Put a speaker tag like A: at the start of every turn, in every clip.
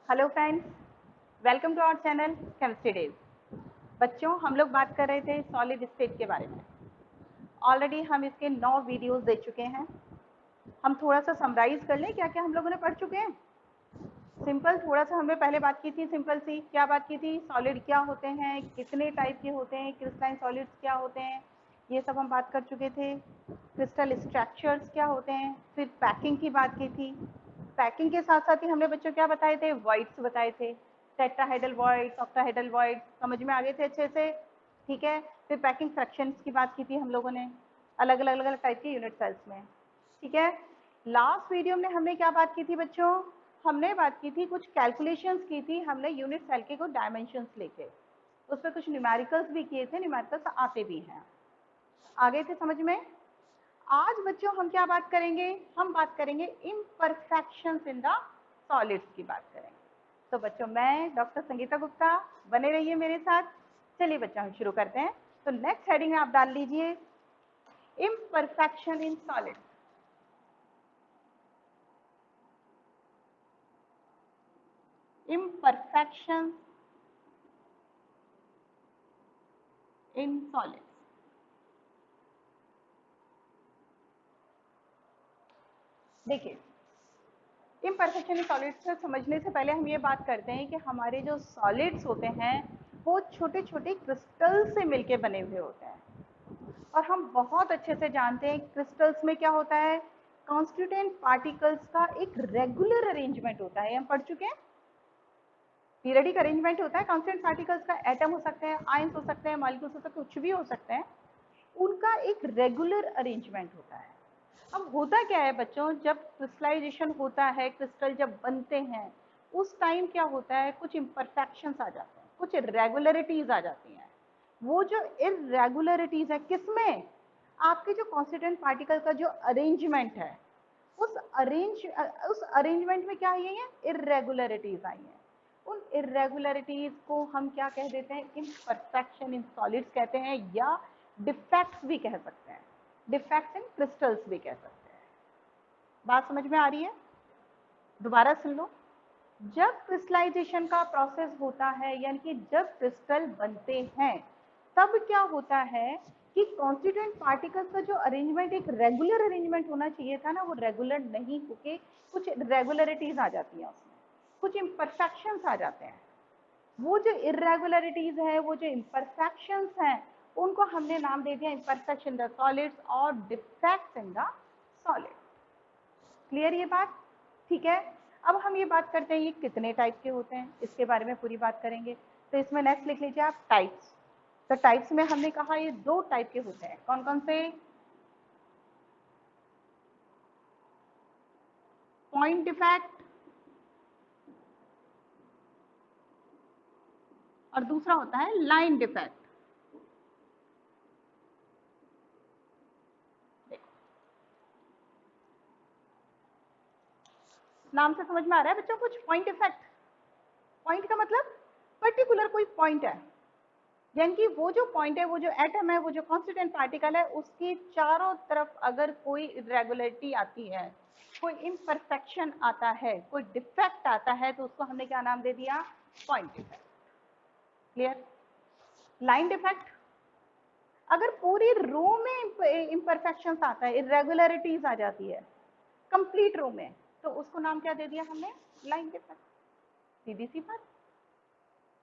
A: Hello friends, welcome to our channel chemistry days. बच्चों, हम लोग बात कर रहे थे सॉलिड स्टेट के बारे में। ऑलरेडी हम इसके 9 वीडियोस देख चुके हैं। हम थोड़ा सा समराइज कर लें क्या क्या हम लोगों ने पढ़ चुके हैं। सिंपल, थोड़ा सा हमने पहले बात की थी, सिंपल सी क्या बात की थी, सॉलिड क्या होते हैं, कितने टाइप के होते हैं, क्रिस्टलाइन सॉलिड्स क्या होते हैं, ये सब हम बात कर चुके थे। क्रिस्टल स्ट्रक्चर्स क्या होते हैं, फिर पैकिंग की बात की थी। पैकिंग के साथ साथ ही हमने बच्चों क्या बताए थे, वॉइड्स बताए थे, टेट्राहेड्रल वॉइड्स, ऑक्टाहेड्रल वॉइड्स, समझ में आ गए थे अच्छे से। ठीक है, फिर पैकिंग फ्रैक्शंस की बात की थी हम लोगों ने, अलग अलग टाइप के यूनिट सेल्स में। ठीक है, लास्ट वीडियो में हमने क्या बात की थी बच्चों, हमने बात की थी, कुछ कैलकुलेशंस की थी हमने यूनिट सेल के कुछ डायमेंशंस लेके, उस पर कुछ न्यूमेरिकल्स भी किए थे, न्यूमेरिकल्स आते भी हैं। आ गए थे समझ में। आज बच्चों हम क्या बात करेंगे, हम बात करेंगे इम्परफेक्शंस इन द सॉलिड्स की बात करेंगे। तो बच्चों, मैं डॉक्टर संगीता गुप्ता, बने रहिए मेरे साथ। चलिए बच्चों, हम शुरू करते हैं। तो नेक्स्ट हेडिंग में आप डाल लीजिए imperfection in solids. imperfections in solids। देखिए, इम्परफेक्शन इन सॉलिड्स से समझने से पहले हम ये बात करते हैं कि हमारे जो सॉलिड्स होते हैं वो छोटे छोटे क्रिस्टल से मिलके बने हुए होते हैं। और हम बहुत अच्छे से जानते हैं क्रिस्टल्स में क्या होता है, कॉन्स्टिट्यूएंट पार्टिकल्स का एक रेगुलर अरेंजमेंट होता है। हम पढ़ चुके हैं, पीरियडिक अरेंजमेंट होता है। कॉन्स्टेंट पार्टिकल्स का एटम हो सकते हैं, आयंस हो सकते हैं, मॉलिक्यूल्स हो सकते हैं, कुछ भी हो सकते हैं, उनका एक रेगुलर अरेंजमेंट होता है। अब होता क्या है बच्चों, जब क्रिस्टलाइजेशन होता है, क्रिस्टल जब बनते हैं, उस टाइम क्या होता है, कुछ इम्परफेक्शंस आ जाते हैं, कुछ इरेगुलरिटीज आ जाती हैं। वो जो इरेगुलरिटीज है किसमें, आपके जो कॉन्स्टिट्यूएंट पार्टिकल का जो अरेंजमेंट है, उस अरेंजमेंट में क्या आई है, इरेगुलरिटीज आई हैं। उन इरेगुलरिटीज को हम क्या कह देते हैं, इम्परफेक्शन इन सॉलिड्स कहते हैं, या डिफेक्ट्स भी कह सकते हैं, डिफेक्ट्स इन क्रिस्टल्स भी कह सकते हैं। बात समझ में आ रही है, दोबारा सुन लो। जब क्रिस्टलाइजेशन का प्रोसेस होता है, यानी कि जब क्रिस्टल बनते हैं, तब क्या होता है कि कॉन्स्टिट्यूएंट पार्टिकल्स का जो अरेंजमेंट एक रेगुलर अरेंजमेंट होना चाहिए था ना, वो रेगुलर नहीं होके कुछ रेगुलरिटीज आ जाती हैं, उसमें कुछ इम्परफेक्शंस आ जाते हैं। वो जो इरेगुलरिटीज है, वो जो इम्परफेक्शंस हैं, उनको हमने नाम दे दिया इम्परफेक्शन इन द सॉलिड्स और defects in the solids. Clear ये बात? ठीक है, अब हम ये बात करते हैं ये कितने टाइप के होते हैं, इसके बारे में पूरी बात करेंगे। तो इसमें नेक्स्ट लिख लीजिए आप, टाइप्स। तो टाइप्स में हमने कहा ये 2 टाइप के होते हैं, कौन कौन से, पॉइंट डिफेक्ट और दूसरा होता है लाइन डिफेक्ट। नाम से समझ में आ रहा है बच्चों कुछ, पॉइंट डिफेक्ट। पॉइंट का मतलब पर्टिकुलर कोई पॉइंट है, यानी कि वो जो पॉइंट है, वो जो एटम है, वो जो कॉन्स्टिट्यूएंट पार्टिकल है, उसकी चारों तरफ अगर कोई इरेगुलरिटी आती है, कोई इम्परफेक्शन आता है, कोई डिफेक्ट आता है, तो उसको हमने क्या नाम दे दिया, point defect. Clear? Line defect, अगर पूरी रो में इम्परफेक्शन आता है, इरेगुलरिटीज आ जाती है कंप्लीट रो में, तो उसको नाम क्या दे दिया हमने, लाइन डिफेक्ट। सीधी सी बात।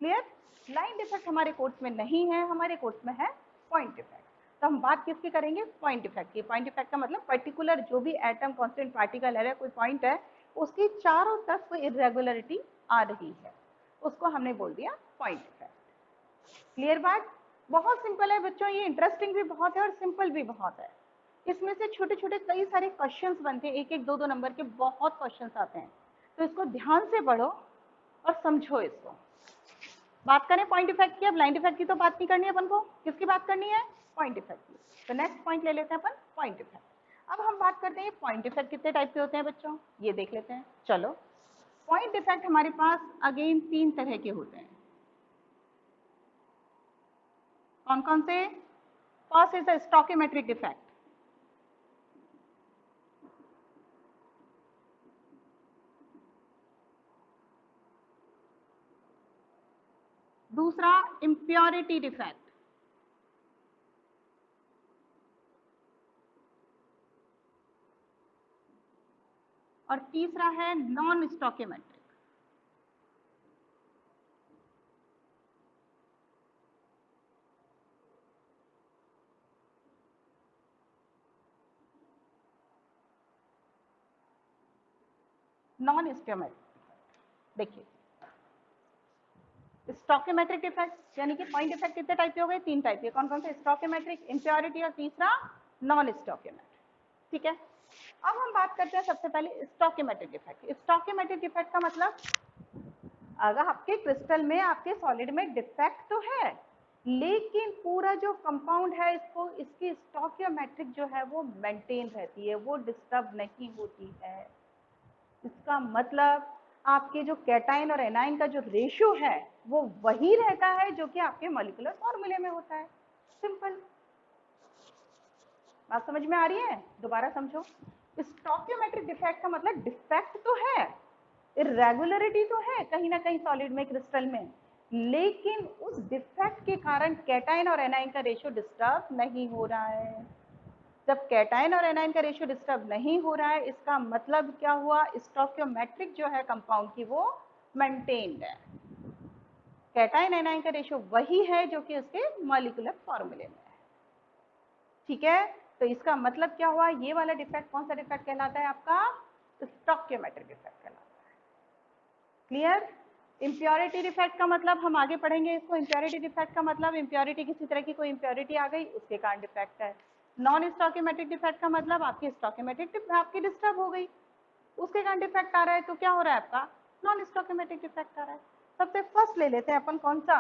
A: क्लियर? लाइन डिफेक्ट हमारे कोर्स में नहीं है, हमारे कोर्स में है पॉइंट डिफेक्ट। तो हम बात किसकी करेंगे, पॉइंट डिफेक्ट की। पॉइंट डिफेक्ट का मतलब पर्टिकुलर जो भी एटम, कांस्टेंट पार्टिकल है, कोई पॉइंट है, उसकी चारों तरफ कोई इरेगुलरिटी आ रही है, उसको हमने बोल दिया पॉइंट डिफेक्ट। क्लियर बात? बहुत सिंपल है बच्चों, ये इंटरेस्टिंग भी बहुत है और सिंपल भी बहुत है। इसमें से छोटे छोटे कई सारे क्वेश्चंस बनते हैं, एक एक दो दो नंबर के बहुत क्वेश्चंस आते हैं। तो इसको ध्यान से पढ़ो और समझो इसको। बात करें पॉइंट इफेक्ट की, अब लाइन इफेक्ट की तो बात नहीं करनी है अपन को, किसकी बात करनी है, पॉइंट इफेक्ट की। तो नेक्स्ट पॉइंट ले लेते हैं अपन, पॉइंट इफेक्ट। अब हम बात करते हैं पॉइंट इफेक्ट कितने टाइप के होते हैं बच्चों, ये देख लेते हैं। चलो, पॉइंट इफेक्ट हमारे पास अगेन 3 तरह के होते हैं। कौन कौन से? First is the stoichiometric effect. दूसरा इम्प्योरिटी डिफेक्ट, और तीसरा है नॉन स्टोकियोमेट्रिक। नॉन स्टोकियोमेट्रिक, देखिए स्टोकियोमेट्रिक डिफेक्ट यानी कि पॉइंट डिफेक्ट कितने टाइप के हो गए? 3 टाइप के। कौन कौन से? स्टोकियोमेट्रिक, इम्प्योरिटी और तीसरा नॉन स्टोकियोमेट्रिक। ठीक है, अब हम बात करते हैं सबसे पहले स्टोकियोमेट्रिक डिफेक्ट। स्टोकियोमेट्रिक डिफेक्ट का मतलब अगर आपके क्रिस्टल में, आपके सॉलिड में डिफेक्ट तो है, लेकिन पूरा जो कंपाउंड है इसको, इसकी स्टोकियोमेट्रिक जो है वो मेंटेन रहती है, वो डिस्टर्ब नहीं होती है। इसका मतलब आपके जो कैटाइन और एनाइन का जो रेशियो है वो वही रहता है जो कि आपके मॉलिक्यूलर फॉर्मूले में होता है। सिंपल बात समझ में आ रही है? दोबारा समझो, स्टोकियोमेट्रिक डिफेक्ट का मतलब डिफेक्ट तो है, इरेगुलरिटी तो है कहीं ना कहीं सॉलिड में, क्रिस्टल में, लेकिन उस डिफेक्ट के कारण कैटाइन और एनाइन का रेशियो डिस्टर्ब नहीं हो रहा है। जब कैटाइन और एनाइन का रेशियो डिस्टर्ब नहीं हो रहा है, इसका मतलब क्या हुआ? स्टोकियोमेट्रिक जो है कंपाउंड की वो मेंटेन्ड है। कैटाइन एनाइन का रेशियो वही है जो कि उसके मॉलिक्यूलर फॉर्मूले में है। ठीक है, तो इसका मतलब क्या हुआ? ये वाला डिफेक्ट कौन सा डिफेक्ट कहलाता है? आपका स्टोकियोमेट्रिक डिफेक्ट कहलाता है। क्लियर? इम्प्योरिटी डिफेक्ट का मतलब हम आगे पढ़ेंगे इसको। इम्प्योरिटी डिफेक्ट का मतलब इम्प्योरिटी, किसी तरह की कोई इम्प्योरिटी आ गई उसके कारण डिफेक्ट है। नॉन स्टोकियोमेट्रिक डिफेक्ट का मतलब आपकी स्टोकियोमेट्रिक आपकी डिस्टर्ब हो गई, उसके कारण डिफेक्ट आ रहा है, तो क्या हो रहा है? आपका नॉन स्टोकियोमेट्रिक डिफेक्ट आ रहा है। सबसे फर्स्ट ले लेते हैं अपन, कौन सा?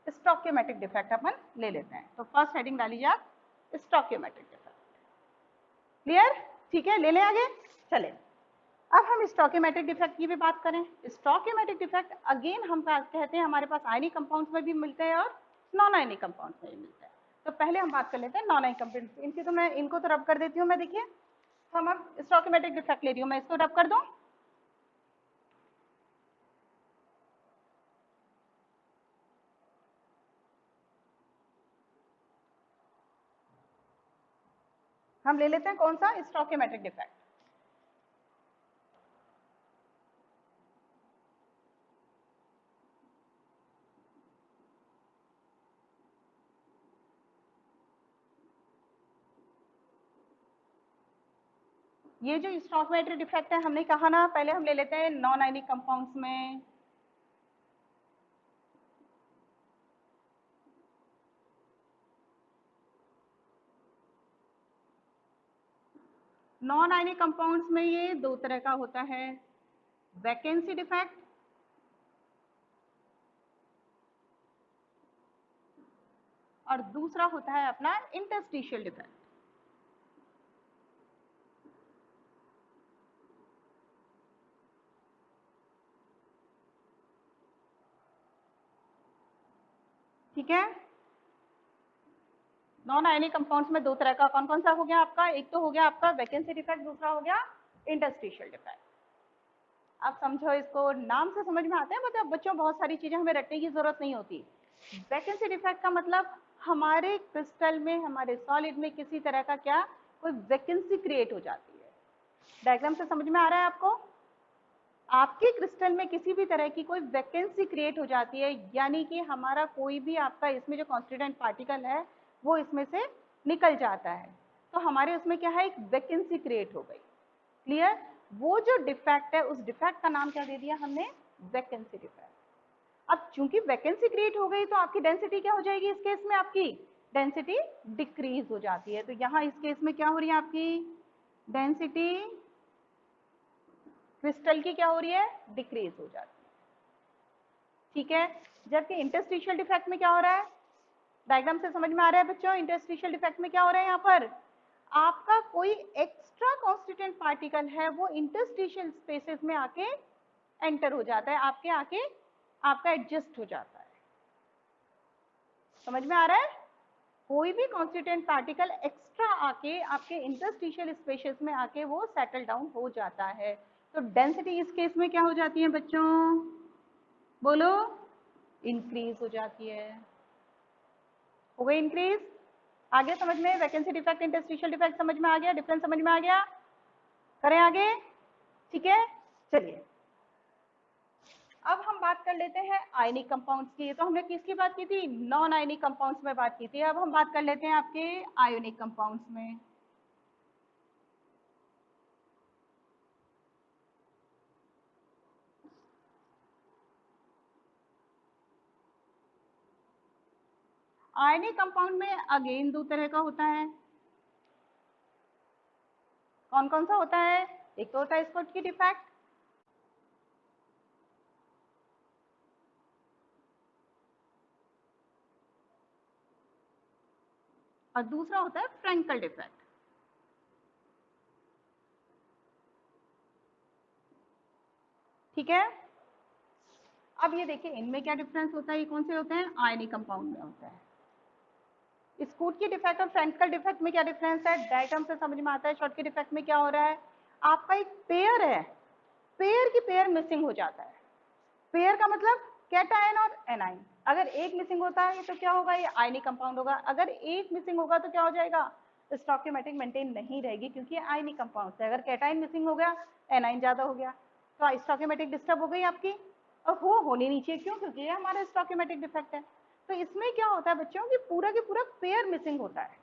A: स्टोकियोमेट्रिक डिफेक्ट अपन ले लेते हैं। तो फर्स्ट हेडिंग डालिए आप, स्टोकियोमेट्रिक डिफेक्ट। क्लियर? ठीक है, ले लें आगे, चले। अब हम स्टोकियोमेट्रिक डिफेक्ट की भी बात करें। स्टोकियोमेट्रिक डिफेक्ट अगेन हम कहते हैं हमारे पास आयनिक कंपाउंड्स में भी मिलते हैं और नॉन आयनिक कंपाउंड्स में भी मिलते हैं। तो पहले हम बात कर लेते हैं नॉन आयनिक कंपाउंड्स। इनकी तो मैं इनको तो रब कर देती हूँ मैं। देखिए, हम अब स्टोकियोमेट्रिक डिफेक्ट ले रही हूँ मैं, इसको रब कर दूं। हम ले लेते हैं कौन सा? स्टोकियोमेट्रिक डिफेक्ट। ये जो स्टोकियोमेट्रिक डिफेक्ट है, हमने कहा ना पहले हम ले लेते हैं नॉन आयनिक कंपाउंड्स में। नॉन आयनिक कंपाउंड्स में ये दो तरह का होता है, वैकेंसी डिफेक्ट और दूसरा होता है अपना इंटरस्टिशियल डिफेक्ट। ठीक है, नॉन आयनिक कंपाउंड्स में दो तरह का, कौन कौन सा हो गया आपका? एक तो हो गया आपका वैकेंसी डिफेक्ट, दूसरा हो गया इंटरस्टिशियल डिफेक्ट। अब समझो इसको, नाम से समझ में आता है, मतलब बच्चों बहुत सारी चीजें हमें रटने की जरूरत नहीं होती। वैकेंसी डिफेक्ट का मतलब हमारे क्रिस्टल में, हमारे सॉलिड में किसी तरह का क्या, कोई वैकेंसी क्रिएट हो जाती है। डायग्राम से समझ में आ रहा है आपको? आपके क्रिस्टल में किसी भी तरह की कोई वैकेंसी क्रिएट हो जाती है, यानी कि हमारा कोई भी आपका इसमें जो कॉन्स्टिट्यूएंट पार्टिकल है वो इसमें से निकल जाता है, तो हमारे उसमें क्या है? एक वैकेंसी क्रिएट हो गई। क्लियर? वो जो डिफेक्ट है, उस डिफेक्ट का नाम क्या दे दिया हमने? Vacancy defect. अब चूंकि वैकेंसी क्रिएट हो गई तो आपकी डेंसिटी क्या हो जाएगी? इस केस में आपकी डेंसिटी डिक्रीज हो जाती है। तो यहाँ इस केस में क्या हो रही है? आपकी डेंसिटी क्रिस्टल की क्या हो रही है? डिक्रीज हो जाती है। ठीक है, जबकि इंटरस्टिशियल डिफेक्ट में क्या हो रहा है? डायग्राम से समझ में आ रहा है बच्चों? इंटरस्टिशियल डिफेक्ट में क्या हो रहा है? यहाँ पर आपका कोई एक्स्ट्रा कॉन्स्टिट्यूएंट पार्टिकल है वो इंटरस्टिशियल स्पेसेस में आके एंटर हो जाता है, आपके आके आपका एडजस्ट हो जाता है। समझ में आ रहा है? कोई भी कॉन्स्टिट्यूएंट पार्टिकल एक्स्ट्रा आके आपके इंटरस्टिशियल स्पेसेस में आके वो सेटल डाउन हो जाता है। तो डेंसिटी इस केस में क्या हो जाती है बच्चों? बोलो, इंक्रीज हो जाती है। हो गई इंक्रीज। आ गया समझ में? वैकेंसी डिफेक्ट, इंटरस्टिशियल डिफेक्ट समझ में आ गया? डिफरेंस समझ में आ गया? करें आगे? ठीक है, चलिए अब हम बात कर लेते हैं आयनिक कंपाउंड्स की। तो हमने किसकी बात की थी? नॉन आयनिक कंपाउंड्स में बात की थी। अब हम बात कर लेते हैं आपके आयोनिक कंपाउंड्स में। आयनिक कंपाउंड में अगेन दो तरह का होता है। कौन कौन सा होता है? एक तो होता है स्कोटकी डिफेक्ट, और दूसरा होता है फ्रेंकल डिफेक्ट। ठीक है, अब ये देखिए इनमें क्या डिफरेंस होता है। ये कौन से होते हैं? आयनिक कंपाउंड में होता है। स्कूट की डिफेक्ट और फ्रेंकल डिफेक्ट में क्या डिफरेंस है? डायग्राम से समझ में आता है। शॉर्ट की डिफेक्ट में क्या हो रहा है? आपका एक पेयर है, पेयर की पेयर मिसिंग हो जाता है। पेयर का मतलब कैटायन और एनाइन। अगर एक मिसिंग होता है तो क्या होगा? ये आयनिक कंपाउंड होगा। अगर एक मिसिंग होगा तो क्या हो जाएगा? स्टोइकियोमेट्रिक मेंटेन नहीं रहेगी, क्योंकि ये आयनिक कंपाउंड है। अगर कैटायन मिसिंग हो गया, एनाइन ज्यादा हो गया, तो स्टोइकियोमेट्रिक डिस्टर्ब हो गई आपकी, और वो होनी नहीं चाहिए। क्यों? क्योंकि ये हमारा स्टोइकियोमेट्रिक डिफेक्ट है। तो इसमें क्या होता है बच्चों की पूरा के पूरा पेयर मिसिंग होता है।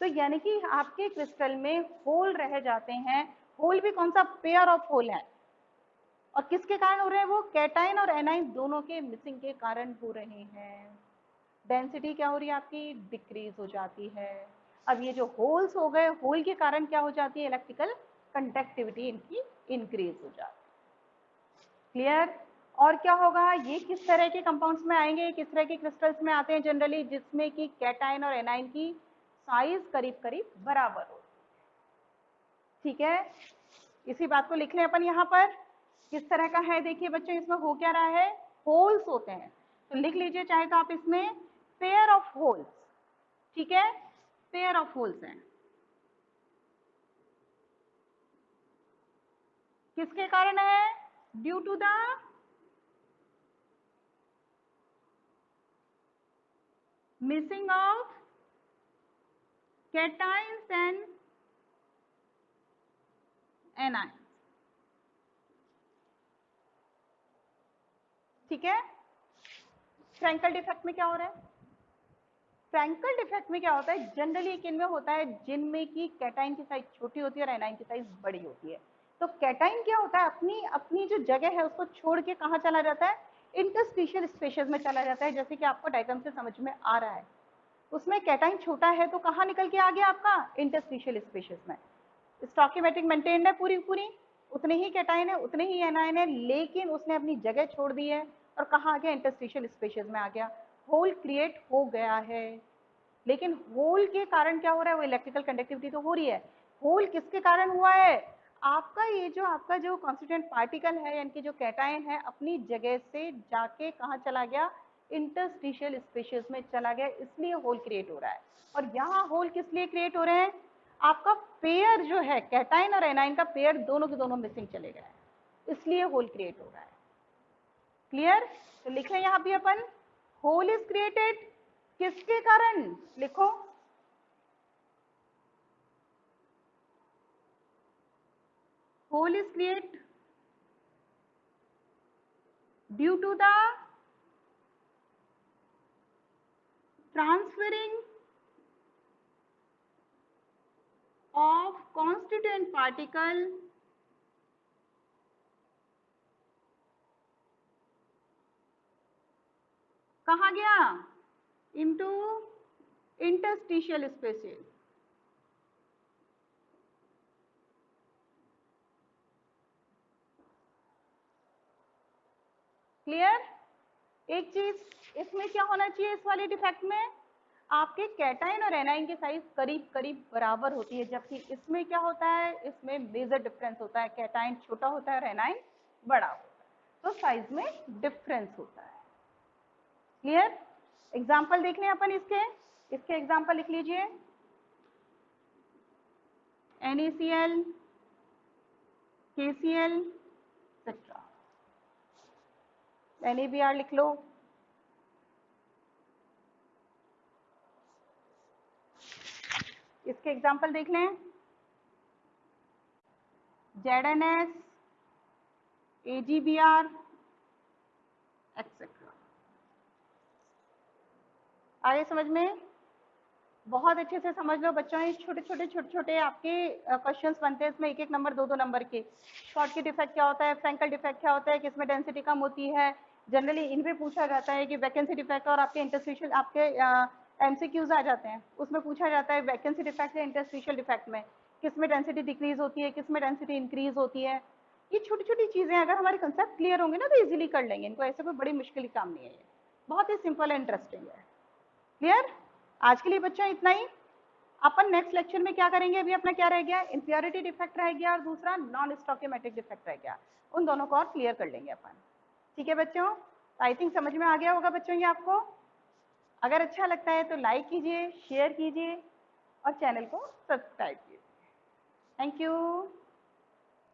A: तो यानी कि आपके क्रिस्टल में होल रह जाते हैं। होल भी कौन सा? पेयर ऑफ होल है। और किसके कारण हो रहे हैं वो? कैटाइन और एनाइन दोनों के मिसिंग के कारण हो रहे हैं। डेंसिटी क्या हो रही है आपकी? डिक्रीज हो जाती है। अब ये जो होल्स हो गए, होल के कारण क्या हो जाती है? इलेक्ट्रिकल कंडक्टिविटी इनकी इंक्रीज हो जाती है। क्लियर? और क्या होगा? ये किस तरह के कंपाउंड्स में आएंगे, किस तरह के क्रिस्टल्स में आते हैं जनरली? जिसमें कि कैटाइन और एनाइन की साइज करीब करीब बराबर हो। ठीक है, इसी बात को लिख लें अपन यहाँ पर। किस तरह का है देखिए बच्चों, इसमें हो क्या रहा है? होल्स होते हैं। तो लिख लीजिए चाहे तो आप इसमें पेयर ऑफ होल्स। ठीक है, पेयर ऑफ होल्स हैं। किसके कारण है? Due to the missing of cations and anions. ठीक है, फ्रैंकल डिफेक्ट में क्या हो रहा है? फ्रैंकल डिफेक्ट में क्या होता है? जनरली किनमें होता है? जिनमें की कैटाइन की साइज छोटी होती है और एनाइन की साइज बड़ी होती है। तो कैटाइन क्या होता है? अपनी अपनी जो जगह है उसको छोड़ के कहाँ चला जाता है? इंटरस्टिशियल स्पेसेस में चला जाता है। जैसे कि आपको डायग्राम से समझ में आ रहा है, उसमें कैटाइन छोटा है तो कहाँ निकल के आ गया आपका? इंटरस्टिशियल स्पेसेस में। स्टोइकियोमेट्रिक मेंटेन्ड है पूरी पूरी, उतने ही कैटाइन है उतने ही एनाइन है, लेकिन उसने अपनी जगह छोड़ दी है और कहाँ आ गया? इंटरस्टिशियल स्पेसेस में आ गया। होल क्रिएट हो गया है। लेकिन होल के कारण क्या हो रहा है? वो इलेक्ट्रिकल कंडक्टिविटी तो हो रही है। होल किसके कारण हुआ है? आपका ये जो आपका जो कॉन्स्टिट्यूएंट पार्टिकल है, यानी कि जो कैटायन है, अपनी जगह से जाके कहाँ चला गया? इंटरस्टिशियल स्पेसेस में चला गया, इसलिए होल क्रिएट हो रहा है। और यहाँ होल किस लिए क्रिएट हो रहे हैं? आपका पेयर जो है कैटायन और एनाइन का पेयर दोनों के दोनों मिसिंग चले गए, इसलिए होल क्रिएट हो रहा है। क्लियर? तो लिख लें यहाँ भी अपन, होल इज क्रिएटेड किसके कारण? लिखो, hole is create due to the transferring of constituent particle कहाँ गया? into interstitial spaces। क्लियर? एक चीज इसमें क्या होना चाहिए इस वाले डिफेक्ट में? आपके कैटाइन और एनाइन की साइज करीब करीब बराबर होती है, जबकि इसमें क्या होता है? इसमें मेजर डिफरेंस होता है। कैटाइन छोटा होता है और एनाइन बड़ा होता है, तो साइज में डिफरेंस होता है। क्लियर? एग्जाम्पल देख लें अपन इसके। इसके एग्जाम्पल लिख लीजिए, NaCl, KCl, एक्सेट्रा। NaBr लिख लो, इसके एग्जाम्पल देख लें, ZNS, AGBR एक्सेट्रा। आगे समझ में? बहुत अच्छे से समझ लो बच्चों, ये छोटे छोटे आपके क्वेश्चंस बनते हैं, इसमें एक एक नंबर, दो नंबर के। शॉर्टकट डिफेक्ट क्या होता है, फ्रैंकल डिफेक्ट क्या होता है, किसमें डेंसिटी कम होती है, जनरली इन पे पूछा जाता है कि वैकेंसी डिफेक्ट, और आपके इंटरस्टिशियल आपके MCQs आ जाते हैं, उसमें पूछा जाता है वैकेंसी डिफेक्ट या इंटरस्टिशियल डिफेक्ट में किसमें डेंसिटी डिक्रीज होती है, किसमें डेंसिटी इंक्रीज होती है। ये छोटी छोटी चीजें अगर हमारे कंसेप्ट क्लियर होंगे ना तो इजीली कर लेंगे इनको, ऐसे कोई बड़ी मुश्किल काम नहीं है, ये बहुत ही सिंपल एंड इंटरेस्टिंग है। क्लियर? आज के लिए बच्चों इतना ही। अपन नेक्स्ट लेक्चर में क्या करेंगे, अभी अपना क्या रह गया, इंप्योरिटी डिफेक्ट रह गया और दूसरा नॉन स्टोकियोमेट्रिक डिफेक्ट रह गया, उन दोनों को और क्लियर कर लेंगे अपन। ठीक है बच्चों, आई थिंक समझ में आ गया होगा बच्चों ये आपको। अगर अच्छा लगता है तो लाइक कीजिए, शेयर कीजिए और चैनल को सब्सक्राइब कीजिए। Thank you.